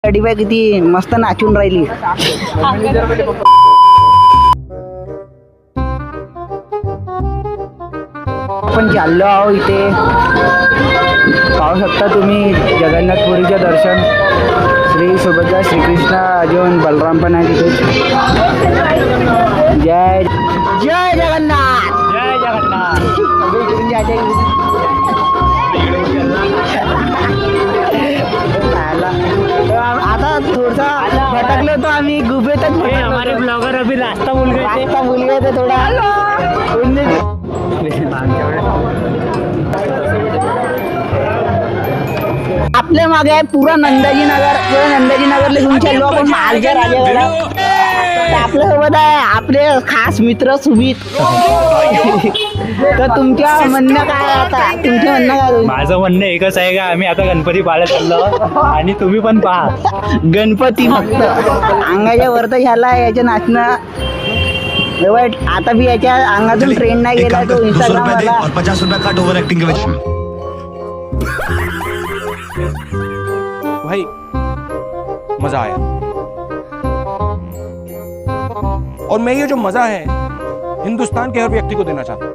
बाई किती मस्त नाचून राहिली. आपण चाललो आहो इथे पाहू शकता तुम्ही जगन्नाथपुरीचे दर्शन. श्री सुभद्रा श्रीकृष्ण अजून बलराम पण आहे तिथे. जय जय जगन्नाथ जय जगन्नाथ. आता थोडसा भटकलो तो आम्ही गुफेतच हमारे ब्लॉगर अभी रास्ता भूल गए थे. रास्ता भूल गए थे थोड़ा. आपल्या मागे आहे पुरा नंदाजी नगरला घेऊन चाललो आपण महालच्या राजाला. आपल्या सोबत आहे आपले खास मित्र सुमित. तर तुमच्या म्हणणं काय आहे आता? तुमचं म्हणणं काय? माझं म्हणणं एकच आहे का आम्ही आता गणपती पाहायला चाललो आणि तुम्ही पण पहा. गणपती फक्त अंगाच्या वरत झाला याच्या नाचणं. वाईट आता भी याच्या अंगातून ट्रेंड नाही गेला तो इंस्टाग्राम वाला. और 50 रुपए कट ओवर एक्टिंग के वजह भाई मजा आया. और मैं ये जो मजा है हिंदुस्तान के हर व्यक्ति को देना चाहता हूँ.